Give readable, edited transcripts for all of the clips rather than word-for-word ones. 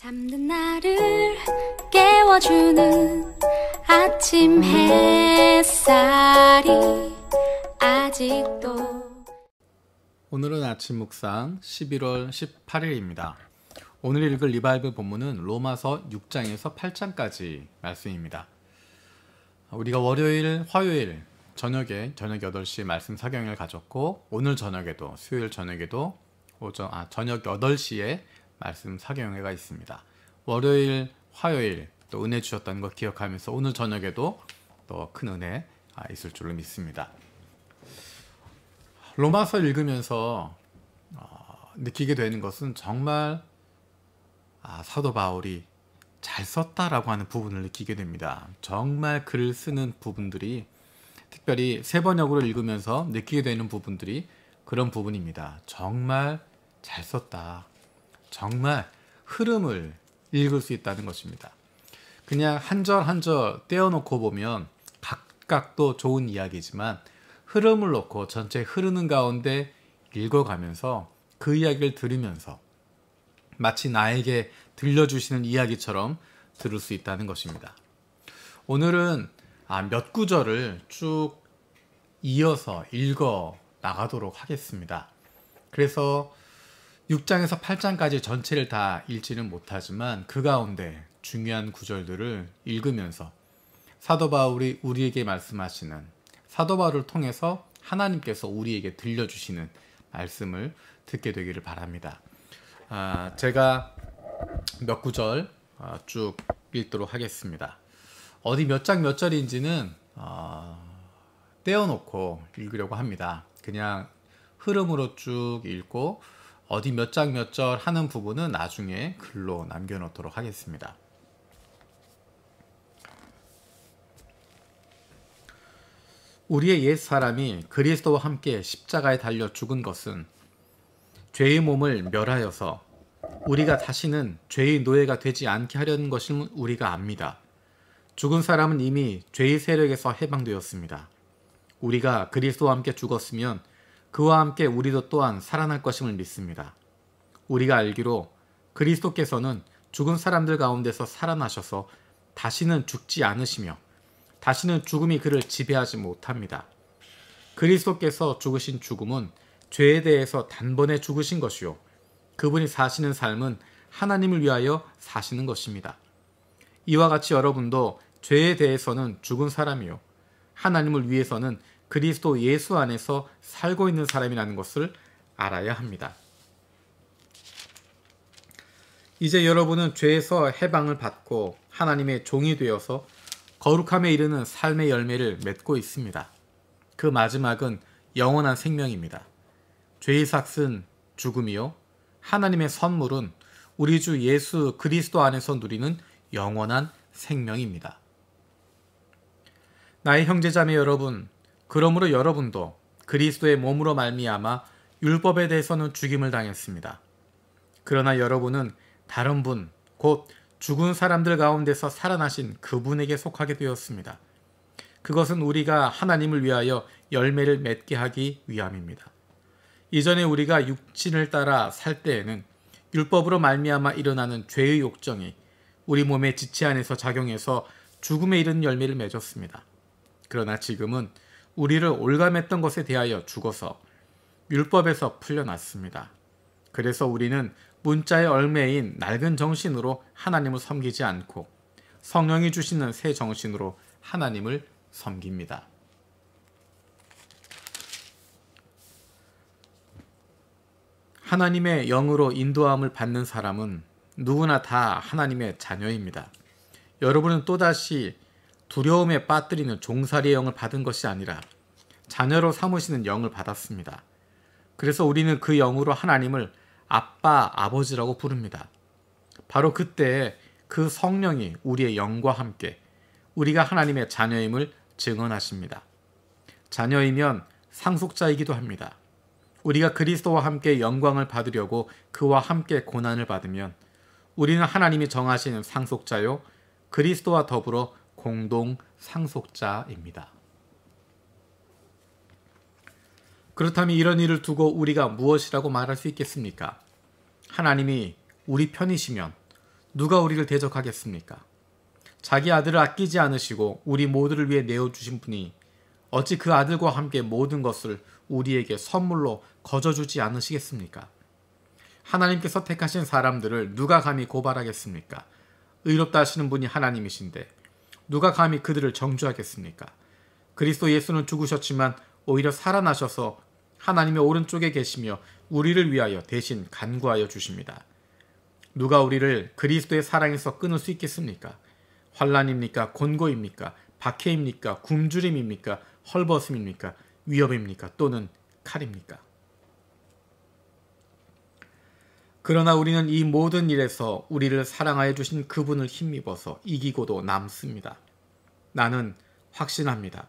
잠든 나를 깨워주는 아침 햇살이 아직도. 오늘은 아침 묵상 11월 18일입니다. 오늘 읽을 리바이블 본문은 로마서 6장에서 8장까지 말씀입니다. 우리가 월요일, 화요일 저녁 8시 말씀 사경을 가졌고, 오늘 저녁에도 수요일 저녁에도 저녁 8시에 말씀 사경회가 있습니다. 월요일, 화요일 또 은혜 주셨다는 거 기억하면서 오늘 저녁에도 또 큰 은혜 있을 줄로 믿습니다. 로마서 읽으면서 느끼게 되는 것은 정말 사도 바울이 잘 썼다라고 하는 부분을 느끼게 됩니다. 정말 글을 쓰는 부분들이, 특별히 세 번역으로 읽으면서 느끼게 되는 부분들이 그런 부분입니다. 정말 잘 썼다. 정말 흐름을 읽을 수 있다는 것입니다. 그냥 한 절 한 절 떼어놓고 보면 각각도 좋은 이야기지만, 흐름을 놓고 전체 흐르는 가운데 읽어가면서 그 이야기를 들으면서 마치 나에게 들려주시는 이야기처럼 들을 수 있다는 것입니다. 오늘은 몇 구절을 쭉 이어서 읽어 나가도록 하겠습니다. 그래서 6장에서 8장까지 전체를 다 읽지는 못하지만 그 가운데 중요한 구절들을 읽으면서 사도 바울이 우리에게 말씀하시는, 사도 바울을 통해서 하나님께서 우리에게 들려주시는 말씀을 듣게 되기를 바랍니다. 제가 몇 구절 쭉 읽도록 하겠습니다. 어디 몇 장 몇 절인지는 떼어놓고 읽으려고 합니다. 그냥 흐름으로 쭉 읽고 어디 몇 장 몇 절 하는 부분은 나중에 글로 남겨놓도록 하겠습니다. 우리의 옛사람이 그리스도와 함께 십자가에 달려 죽은 것은 죄의 몸을 멸하여서 우리가 다시는 죄의 노예가 되지 않게 하려는 것임을 우리가 압니다. 죽은 사람은 이미 죄의 세력에서 해방되었습니다. 우리가 그리스도와 함께 죽었으면 그와 함께 우리도 또한 살아날 것임을 믿습니다. 우리가 알기로 그리스도께서는 죽은 사람들 가운데서 살아나셔서 다시는 죽지 않으시며 다시는 죽음이 그를 지배하지 못합니다. 그리스도께서 죽으신 죽음은 죄에 대해서 단번에 죽으신 것이요, 그분이 사시는 삶은 하나님을 위하여 사시는 것입니다. 이와 같이 여러분도 죄에 대해서는 죽은 사람이요, 하나님을 위해서는 그리스도 예수 안에서 살고 있는 사람이라는 것을 알아야 합니다. 이제 여러분은 죄에서 해방을 받고 하나님의 종이 되어서 거룩함에 이르는 삶의 열매를 맺고 있습니다. 그 마지막은 영원한 생명입니다. 죄의 삭은 죽음이요, 하나님의 선물은 우리 주 예수 그리스도 안에서 누리는 영원한 생명입니다. 나의 형제자매 여러분, 그러므로 여러분도 그리스도의 몸으로 말미암아 율법에 대해서는 죽임을 당했습니다. 그러나 여러분은 다른 분, 곧 죽은 사람들 가운데서 살아나신 그분에게 속하게 되었습니다. 그것은 우리가 하나님을 위하여 열매를 맺게 하기 위함입니다. 이전에 우리가 육신을 따라 살 때에는 율법으로 말미암아 일어나는 죄의 욕정이 우리 몸의 지체 안에서 작용해서 죽음에 이르는 열매를 맺었습니다. 그러나 지금은 우리를 올감했던 것에 대하여 죽어서 율법에서 풀려났습니다. 그래서 우리는 문자의 얼매인 낡은 정신으로 하나님을 섬기지 않고 성령이 주시는 새 정신으로 하나님을 섬깁니다. 하나님의 영으로 인도함을 받는 사람은 누구나 다 하나님의 자녀입니다. 여러분은 또다시 두려움에 빠뜨리는 종살이의 영을 받은 것이 아니라 자녀로 삼으시는 영을 받았습니다. 그래서 우리는 그 영으로 하나님을 아빠, 아버지라고 부릅니다. 바로 그때 그 성령이 우리의 영과 함께 우리가 하나님의 자녀임을 증언하십니다. 자녀이면 상속자이기도 합니다. 우리가 그리스도와 함께 영광을 받으려고 그와 함께 고난을 받으면 우리는 하나님이 정하시는 상속자요, 그리스도와 더불어 공동 상속자입니다. 그렇다면 이런 일을 두고 우리가 무엇이라고 말할 수 있겠습니까? 하나님이 우리 편이시면 누가 우리를 대적하겠습니까? 자기 아들을 아끼지 않으시고 우리 모두를 위해 내어주신 분이 어찌 그 아들과 함께 모든 것을 우리에게 선물로 거저주지 않으시겠습니까? 하나님께서 택하신 사람들을 누가 감히 고발하겠습니까? 의롭다 하시는 분이 하나님이신데 누가 감히 그들을 정죄하겠습니까? 그리스도 예수는 죽으셨지만 오히려 살아나셔서 하나님의 오른쪽에 계시며 우리를 위하여 대신 간구하여 주십니다. 누가 우리를 그리스도의 사랑에서 끊을 수 있겠습니까? 환난입니까? 곤고입니까? 박해입니까? 굶주림입니까? 헐벗음입니까? 위협입니까? 또는 칼입니까? 그러나 우리는 이 모든 일에서 우리를 사랑하여 주신 그분을 힘입어서 이기고도 남습니다. 나는 확신합니다.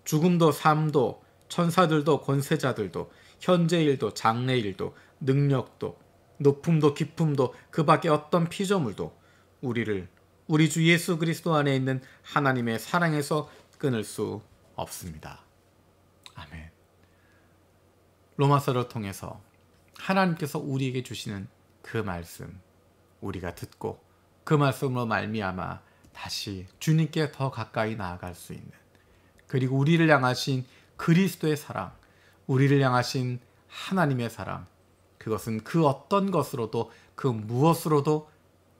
죽음도 삶도 천사들도 권세자들도 현재일도 장래일도 능력도 높음도 깊음도 그 밖에 어떤 피조물도 우리를 우리 주 예수 그리스도 안에 있는 하나님의 사랑에서 끊을 수 없습니다. 아멘. 로마서를 통해서 하나님께서 우리에게 주시는 그 말씀 우리가 듣고 그 말씀으로 말미암아 다시 주님께 더 가까이 나아갈 수 있는, 그리고 우리를 향하신 그리스도의 사랑, 우리를 향하신 하나님의 사랑, 그것은 그 어떤 것으로도 그 무엇으로도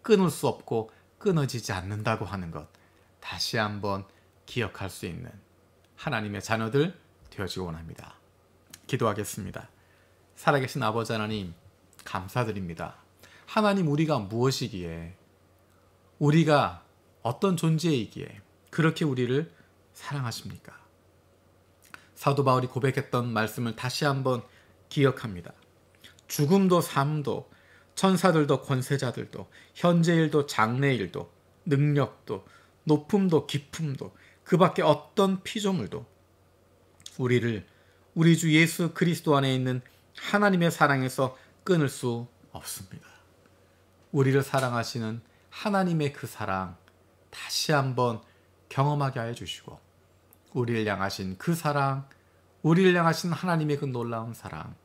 끊을 수 없고 끊어지지 않는다고 하는 것, 다시 한번 기억할 수 있는 하나님의 자녀들 되어지고 원합니다. 기도하겠습니다. 살아계신 아버지 하나님, 감사드립니다. 하나님, 우리가 무엇이기에, 우리가 어떤 존재이기에 그렇게 우리를 사랑하십니까? 사도 바울이 고백했던 말씀을 다시 한번 기억합니다. 죽음도 삶도 천사들도 권세자들도 현재일도 장래일도 능력도 높음도 깊음도 그 밖에 어떤 피조물도 우리를 우리 주 예수 그리스도 안에 있는 하나님의 사랑에서 끊을 수 없습니다. 우리를 사랑하시는 하나님의 그 사랑 다시 한번 경험하게 하여 주시고, 우리를 향하신 그 사랑, 우리를 향하신 하나님의 그 놀라운 사랑,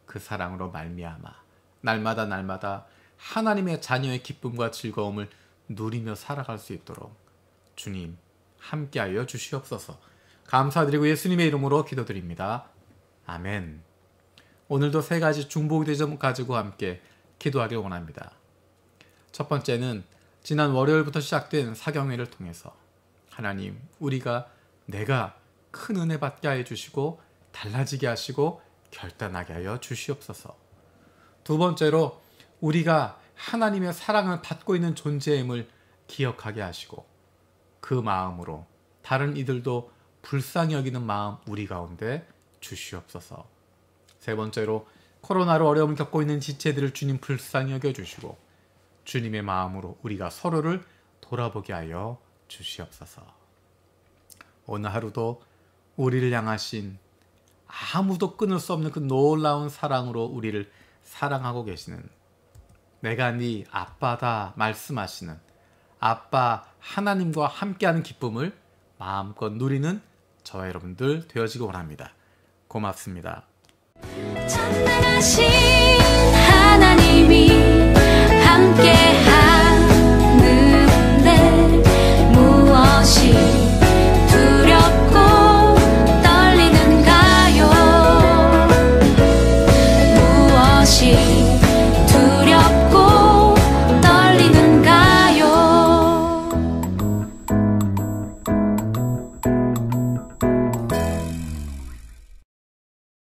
그 사랑으로 말미암아 날마다 하나님의 자녀의 기쁨과 즐거움을 누리며 살아갈 수 있도록 주님 함께하여 주시옵소서. 감사드리고 예수님의 이름으로 기도드립니다. 아멘. 오늘도 세 가지 중보기도 점 가지고 함께 기도하길 원합니다. 첫 번째는 지난 월요일부터 시작된 사경회를 통해서 하나님, 내가 큰 은혜 받게 하여 주시고 달라지게 하시고 결단하게 하여 주시옵소서. 두 번째로 우리가 하나님의 사랑을 받고 있는 존재임을 기억하게 하시고 그 마음으로 다른 이들도 불쌍히 여기는 마음 우리 가운데 주시옵소서. 세 번째로 코로나로 어려움을 겪고 있는 지체들을 주님 불쌍히 여겨주시고 주님의 마음으로 우리가 서로를 돌아보게 하여 주시옵소서. 오늘 하루도 우리를 향하신 아무도 끊을 수 없는 그 놀라운 사랑으로 우리를 사랑하고 계시는, 내가 네 아빠다 말씀하시는 아빠 하나님과 함께하는 기쁨을 마음껏 누리는 저와 여러분들 되어지기 원합니다. 고맙습니다. 전능하신 하나님이 함께